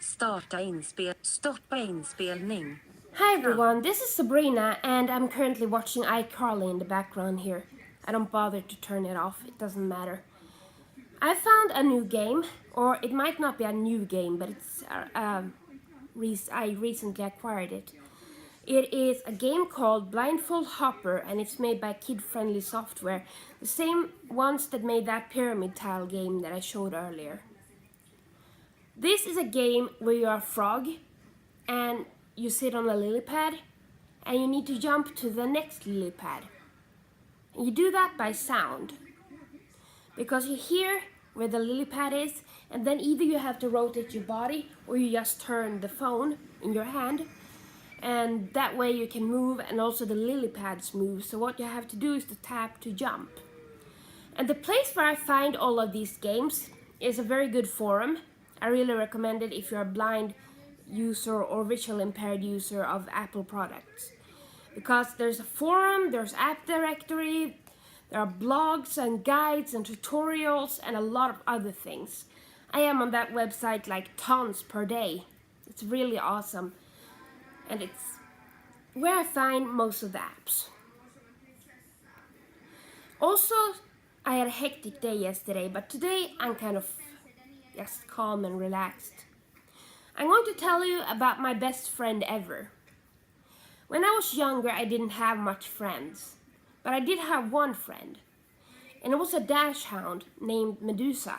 Stoppa inspelning. Hi everyone, this is Sabrina and I'm currently watching iCarly in the background here. I don't bother to turn it off, it doesn't matter. I found a new game, or it might not be a new game, but I recently acquired it. It is a game called Blindfold Hopper and it's made by Kid Friendly Software, the same ones that made that pyramid tile game that I showed earlier. This is a game where you're a frog and you sit on a lily pad and you need to jump to the next lily pad. And you do that by sound. Because you hear where the lily pad is, and then either you have to rotate your body or you just turn the phone in your hand, and that way you can move and also the lily pads move. So what you have to do is to tap to jump. And the place where I find all of these games is a very good forum. I really recommend it if you're a blind user or visual impaired user of Apple products. Because there's a forum, there's app directory, there are blogs and guides and tutorials and a lot of other things. I am on that website like tons per day. It's really awesome. And it's where I find most of the apps. Also, I had a hectic day yesterday, but today I'm kind of just calm and relaxed. I'm going to tell you about my best friend ever. When I was younger, I didn't have much friends, but I did have one friend, and it was a dachshund named Medusa.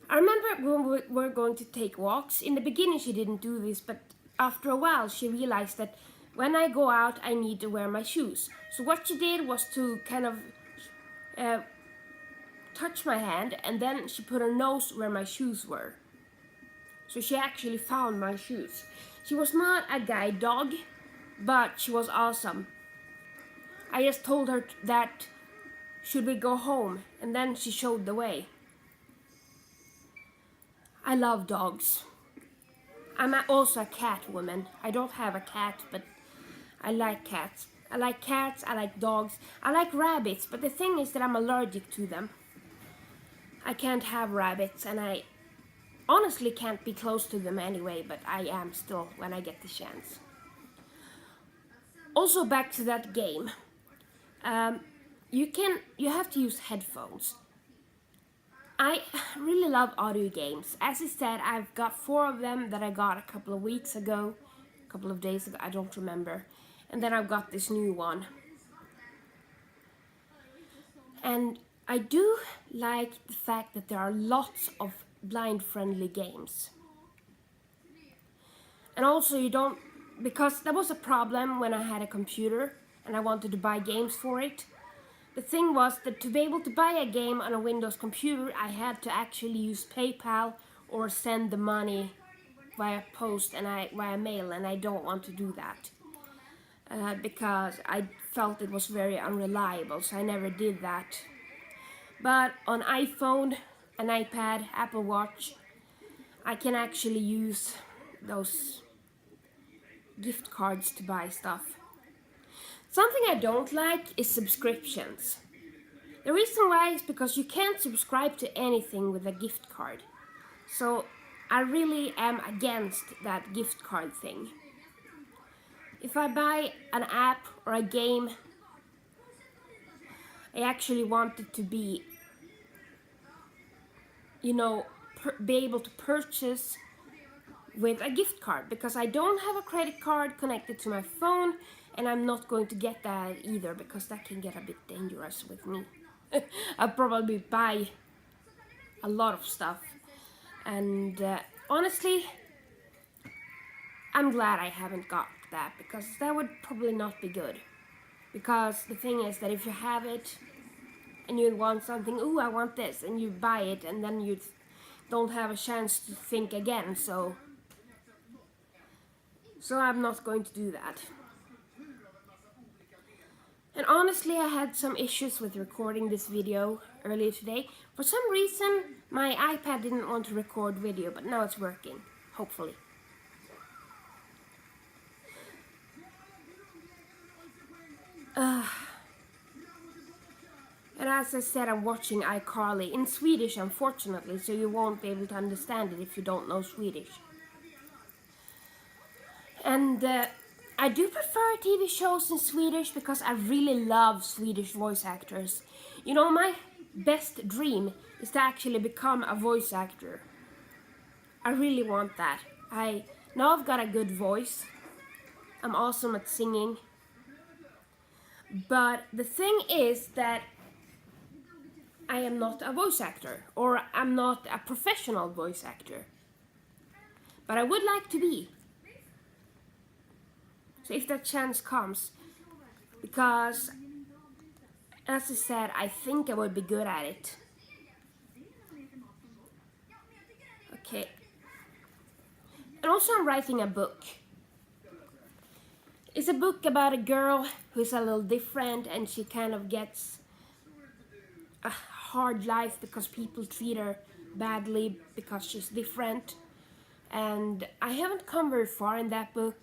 I remember when we were going to take walks. In the beginning, she didn't do this, but after a while, she realized that when I go out, I need to wear my shoes. So what she did was to kind of touch my hand, and then she put her nose where my shoes were. So she actually found my shoes. She was not a guide dog, but she was awesome. I just told her that should we go home, and then she showed the way. I love dogs. I'm also a cat woman. I don't have a cat, but I like cats. I like cats, I like dogs, I like rabbits, but the thing is that I'm allergic to them. I can't have rabbits, and I honestly can't be close to them anyway, but I am still when I get the chance. Also back to that game. You have to use headphones. I really love audio games. As I said, I've got 4 of them that I got a couple of weeks ago, a couple of days ago, I don't remember. And then I've got this new one. And I do like the fact that there are lots of blind-friendly games. And also because that was a problem when I had a computer and I wanted to buy games for it. The thing was that to be able to buy a game on a Windows computer, I had to actually use PayPal or send the money via post and via mail, and I don't want to do that. Because I felt it was very unreliable, so I never did that. But on iPhone, an iPad, Apple Watch, I can actually use those gift cards to buy stuff. Something I don't like is subscriptions. The reason why is because you can't subscribe to anything with a gift card. So I really am against that gift card thing. If I buy an app or a game, I actually want it to be, be able to purchase with a gift card, because I don't have a credit card connected to my phone, and I'm not going to get that either because that can get a bit dangerous with me. I'll probably buy a lot of stuff, and honestly, I'm glad I haven't got that, because that would probably not be good. Because the thing is that if you have it and you want something, ooh, I want this, and you buy it, and then you don't have a chance to think again, so I'm not going to do that. And honestly, I had some issues with recording this video earlier today. For some reason, my iPad didn't want to record video, but now it's working, hopefully. And as I said, I'm watching iCarly in Swedish, unfortunately, so you won't be able to understand it if you don't know Swedish. And I do prefer TV shows in Swedish because I really love Swedish voice actors. You know, my best dream is to actually become a voice actor. I really want that. I know I've got a good voice. I'm awesome at singing. But the thing is that I am not a voice actor, or I'm not a professional voice actor. But I would like to be. So if that chance comes, because as I said, I think I would be good at it. Okay. And also I'm writing a book. It's a book about a girl who's a little different and she kind of gets a hard life because people treat her badly because she's different. And I haven't come very far in that book,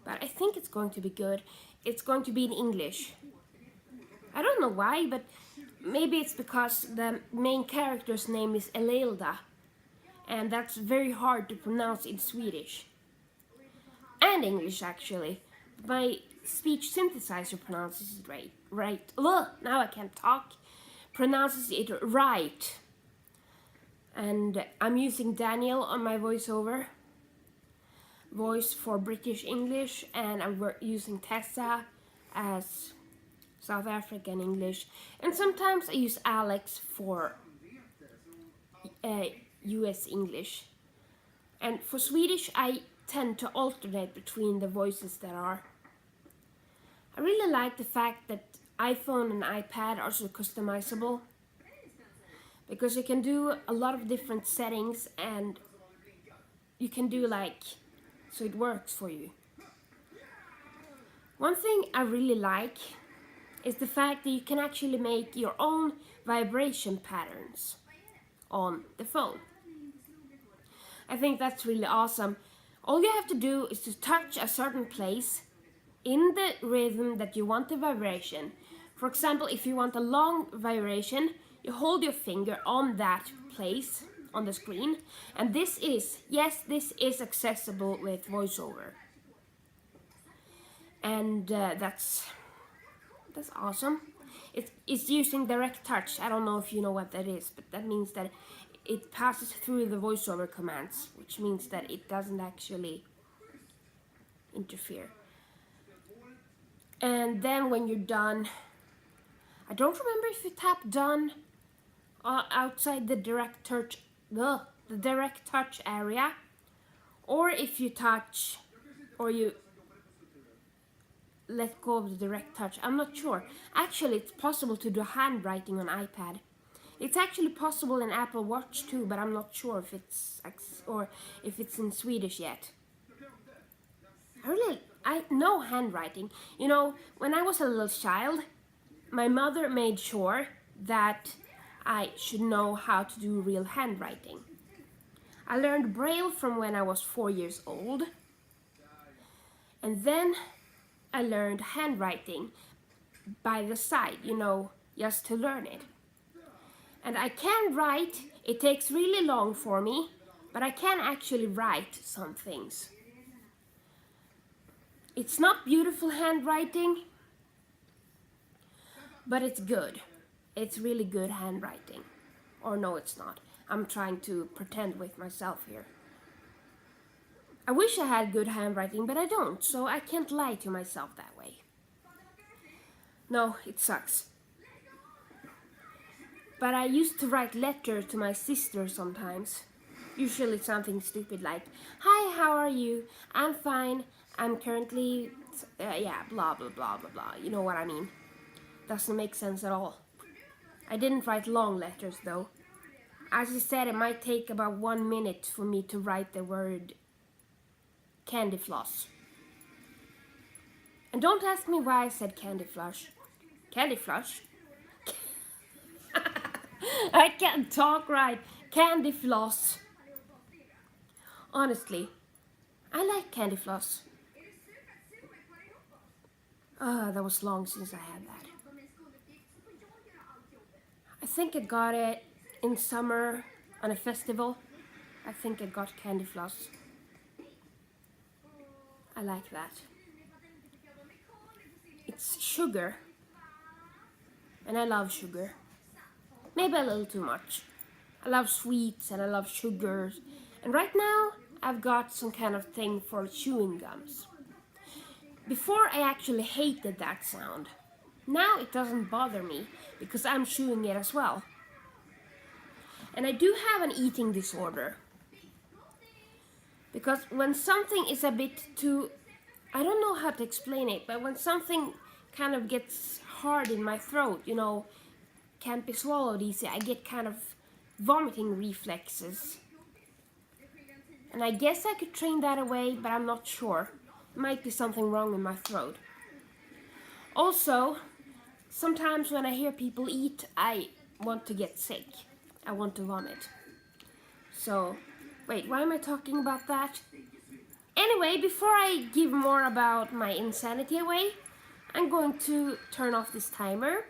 but I think it's going to be good. It's going to be in English. I don't know why, but maybe it's because the main character's name is Elelda, and that's very hard to pronounce in Swedish. And English, actually. My speech synthesizer pronounces it right. Ugh, now I can't talk. Pronounces it right. And I'm using Daniel on my voiceover. Voice for British English, and I'm using Tessa as South African English. And sometimes I use Alex for US English. And for Swedish, I tend to alternate between the voices that are. I really like the fact that iPhone and iPad are so customizable, because you can do a lot of different settings and you can do so it works for you. One thing I really like is the fact that you can actually make your own vibration patterns on the phone. I think that's really awesome. All you have to do is to touch a certain place in the rhythm that you want the vibration. For example, if you want a long vibration, you hold your finger on that place on the screen, and this is accessible with VoiceOver. And that's awesome. It's using direct touch. I don't know if you know what that is, but that means that it passes through the VoiceOver commands, which means that it doesn't actually interfere. And then when you're done, I don't remember if you tap done outside the direct touch area, or if you touch or you let go of the direct touch. I'm not sure. Actually, it's possible to do handwriting on iPad. It's actually possible in Apple Watch too, but I'm not sure if it's in Swedish yet. I know handwriting. You know, when I was a little child, my mother made sure that I should know how to do real handwriting. I learned Braille from when I was 4 years old, and then I learned handwriting by the side, just to learn it. And I can write. It takes really long for me, but I can actually write some things. It's not beautiful handwriting, but it's good. It's really good handwriting. Or no, it's not. I'm trying to pretend with myself here. I wish I had good handwriting, but I don't, so I can't lie to myself that way. No, it sucks. But I used to write letters to my sister sometimes. Usually something stupid like, "Hi, how are you? I'm fine. I'm currently, blah, blah, blah, blah, blah." You know what I mean. Doesn't make sense at all. I didn't write long letters though. As I said, it might take about 1 minute for me to write the word candy floss. And don't ask me why I said candy flush. Candy flush? I can't talk right. Candy floss. Honestly, I like candy floss. That was long since I had that. think I got it in summer on a festival. I think I got candy floss. I like that. It's sugar. And I love sugar. Maybe a little too much. I love sweets and I love sugars. And right now, I've got some kind of thing for chewing gums. Before, I actually hated that sound. Now it doesn't bother me because I'm chewing it as well. And I do have an eating disorder. Because when something is a bit too, I don't know how to explain it, but when something kind of gets hard in my throat, you know, can't be swallowed easy, I get kind of vomiting reflexes. And I guess I could train that away, but I'm not sure. Might be something wrong with my throat. Also, sometimes when I hear people eat, I want to get sick. I want to vomit. So, wait, why am I talking about that? Anyway, before I give more about my insanity away, I'm going to turn off this timer.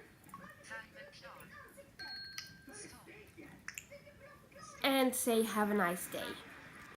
And say have a nice day.